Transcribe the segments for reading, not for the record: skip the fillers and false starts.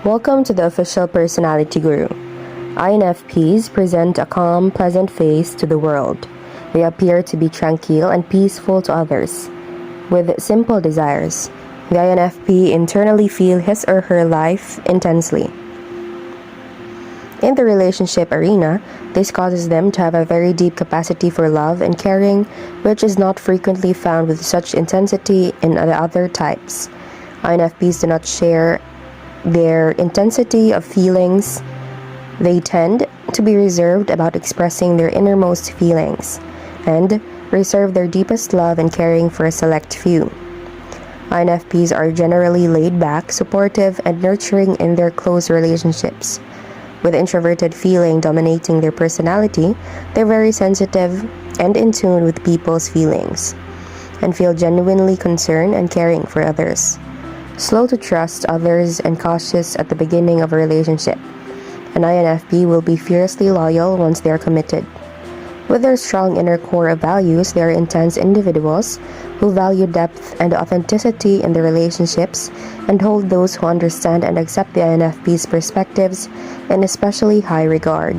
Welcome to the Official Personality Guru. INFPs present a calm, pleasant face to the world. They appear to be tranquil and peaceful to others. With simple desires, the INFP internally feel his or her life intensely. In the relationship arena, this causes them to have a very deep capacity for love and caring, which is not frequently found with such intensity in the other types. INFPs do not share their intensity of feelings. They tend to be reserved about expressing their innermost feelings and reserve their deepest love and caring for a select few. INFPs are generally laid back, supportive, and nurturing in their close relationships. With introverted feeling dominating their personality, they're very sensitive and in tune with people's feelings and feel genuinely concerned and caring for others. Slow to trust others and cautious at the beginning of a relationship. An INFP will be fiercely loyal once they are committed. With their strong inner core of values, they are intense individuals who value depth and authenticity in their relationships and hold those who understand and accept the INFP's perspectives in especially high regard.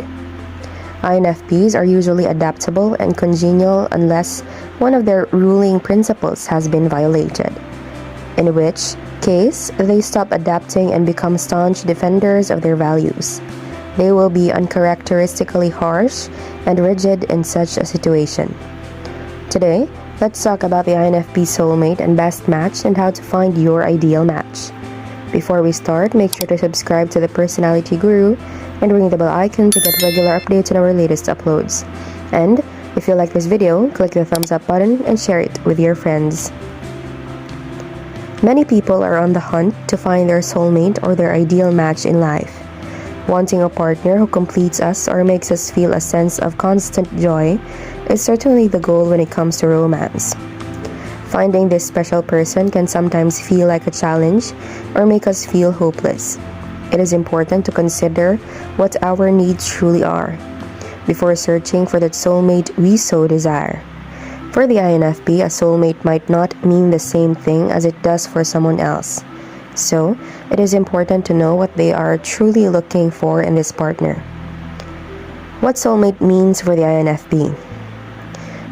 INFPs are usually adaptable and congenial unless one of their ruling principles has been violated, in which case they stop adapting and become staunch defenders of their values. They will be uncharacteristically harsh and rigid in such a situation. Today, let's talk about the INFP Soulmate and Best Match and how to find your ideal match. Before we start, make sure to subscribe to the Personality Guru and ring the bell icon to get regular updates on our latest uploads. And if you like this video, click the thumbs up button and share it with your friends. Many people are on the hunt to find their soulmate or their ideal match in life. Wanting a partner who completes us or makes us feel a sense of constant joy is certainly the goal when it comes to romance. Finding this special person can sometimes feel like a challenge or make us feel hopeless. It is important to consider what our needs truly are before searching for that soulmate we so desire. For the INFP, a soulmate might not mean the same thing as it does for someone else. So, it is important to know what they are truly looking for in this partner. What soulmate means for the INFP.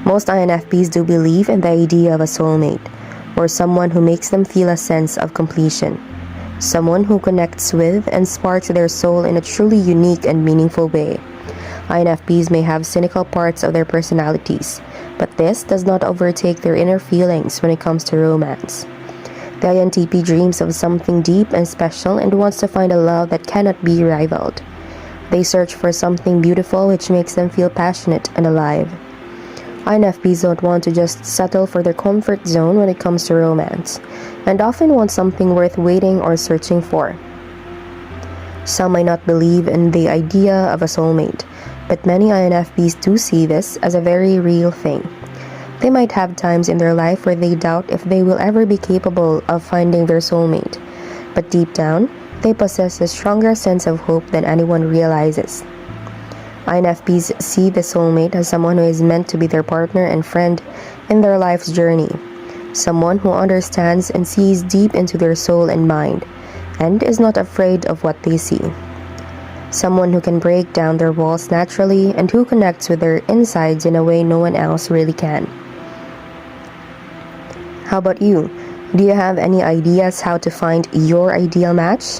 Most INFPs do believe in the idea of a soulmate, or someone who makes them feel a sense of completion. Someone who connects with and sparks their soul in a truly unique and meaningful way. INFPs may have cynical parts of their personalities, but this does not overtake their inner feelings when it comes to romance. The INTP dreams of something deep and special and wants to find a love that cannot be rivaled. They search for something beautiful which makes them feel passionate and alive. INFPs don't want to just settle for their comfort zone when it comes to romance, and often want something worth waiting or searching for. Some may not believe in the idea of a soulmate, but many INFPs do see this as a very real thing. They might have times in their life where they doubt if they will ever be capable of finding their soulmate, but deep down, they possess a stronger sense of hope than anyone realizes. INFPs see the soulmate as someone who is meant to be their partner and friend in their life's journey, someone who understands and sees deep into their soul and mind, and is not afraid of what they see. Someone who can break down their walls naturally and who connects with their insides in a way no one else really can. How about you? Do you have any ideas how to find your ideal match?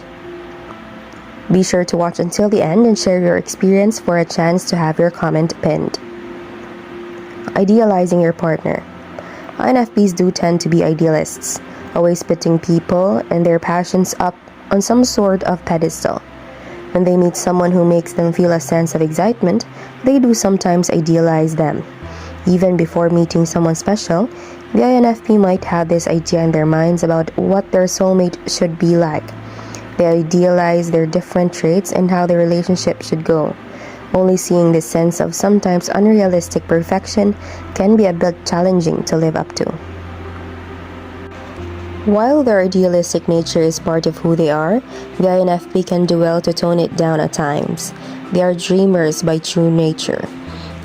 Be sure to watch until the end and share your experience for a chance to have your comment pinned. Idealizing your partner. INFPs do tend to be idealists, always putting people and their passions up on some sort of pedestal. When they meet someone who makes them feel a sense of excitement, they do sometimes idealize them. Even before meeting someone special, the INFP might have this idea in their minds about what their soulmate should be like. They idealize their different traits and how their relationship should go. Only seeing this sense of sometimes unrealistic perfection can be a bit challenging to live up to. While their idealistic nature is part of who they are, the INFP can do well to tone it down at times. They are dreamers by true nature,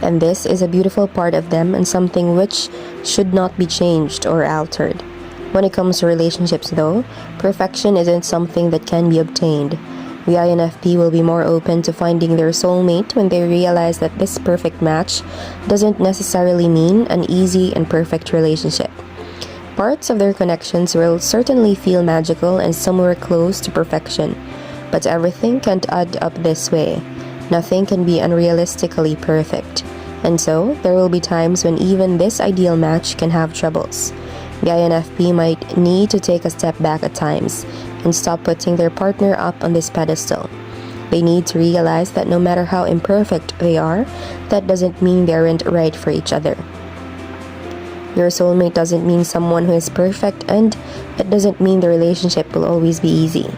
and this is a beautiful part of them and something which should not be changed or altered. When it comes to relationships though, perfection isn't something that can be obtained. The INFP will be more open to finding their soulmate when they realize that this perfect match doesn't necessarily mean an easy and perfect relationship. Parts of their connections will certainly feel magical and somewhere close to perfection, but everything can't add up this way. Nothing can be unrealistically perfect, and so there will be times when even this ideal match can have troubles. The INFP might need to take a step back at times and stop putting their partner up on this pedestal. They need to realize that no matter how imperfect they are, that doesn't mean they aren't right for each other. Your soulmate doesn't mean someone who is perfect, and it doesn't mean the relationship will always be easy.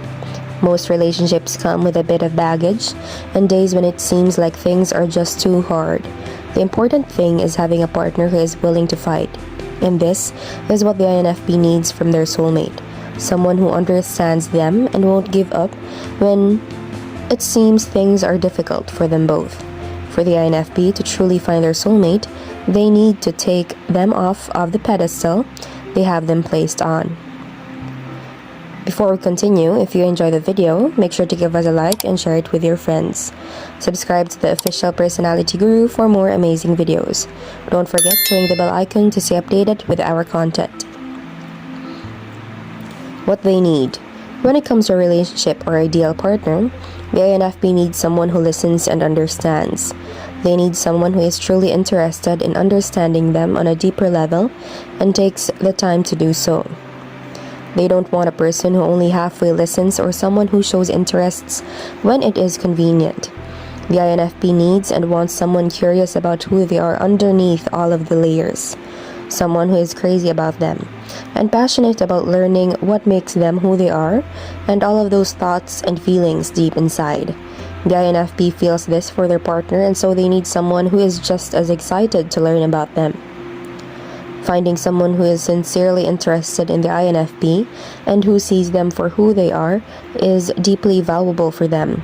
Most relationships come with a bit of baggage and days when it seems like things are just too hard. The important thing is having a partner who is willing to fight. And this is what the INFP needs from their soulmate. Someone who understands them and won't give up when it seems things are difficult for them both. For the INFP to truly find their soulmate, they need to take them off of the pedestal they have them placed on. Before we continue, if you enjoyed the video, make sure to give us a like and share it with your friends. Subscribe to the Official Personality Guru for more amazing videos. Don't forget to ring the bell icon to stay updated with our content. What they need. When it comes to a relationship or ideal partner, the INFP needs someone who listens and understands. They need someone who is truly interested in understanding them on a deeper level and takes the time to do so. They don't want a person who only halfway listens or someone who shows interests when it is convenient. The INFP needs and wants someone curious about who they are underneath all of the layers. Someone who is crazy about them and passionate about learning what makes them who they are and all of those thoughts and feelings deep inside. The INFP feels this for their partner, and so they need someone who is just as excited to learn about them. Finding someone who is sincerely interested in the INFP and who sees them for who they are is deeply valuable for them.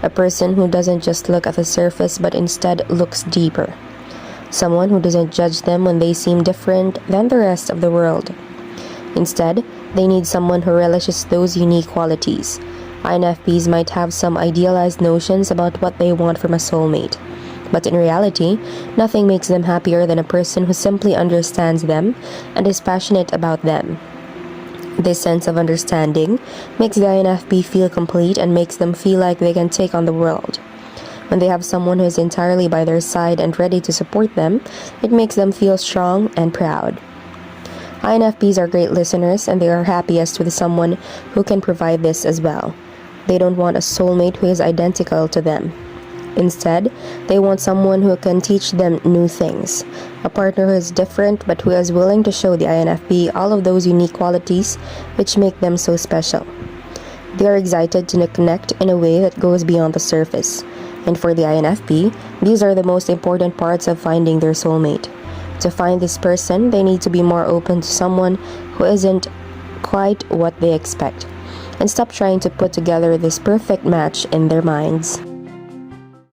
A person who doesn't just look at the surface but instead looks deeper. Someone who doesn't judge them when they seem different than the rest of the world. Instead, they need someone who relishes those unique qualities. INFPs might have some idealized notions about what they want from a soulmate, but in reality, nothing makes them happier than a person who simply understands them and is passionate about them. This sense of understanding makes the INFP feel complete and makes them feel like they can take on the world. When they have someone who is entirely by their side and ready to support them, it makes them feel strong and proud. INFPs are great listeners, and they are happiest with someone who can provide this as well. They don't want a soulmate who is identical to them. Instead, they want someone who can teach them new things. A partner who is different but who is willing to show the INFP all of those unique qualities which make them so special. They are excited to connect in a way that goes beyond the surface. And for the INFP, these are the most important parts of finding their soulmate. To find this person, they need to be more open to someone who isn't quite what they expect, and stop trying to put together this perfect match in their minds.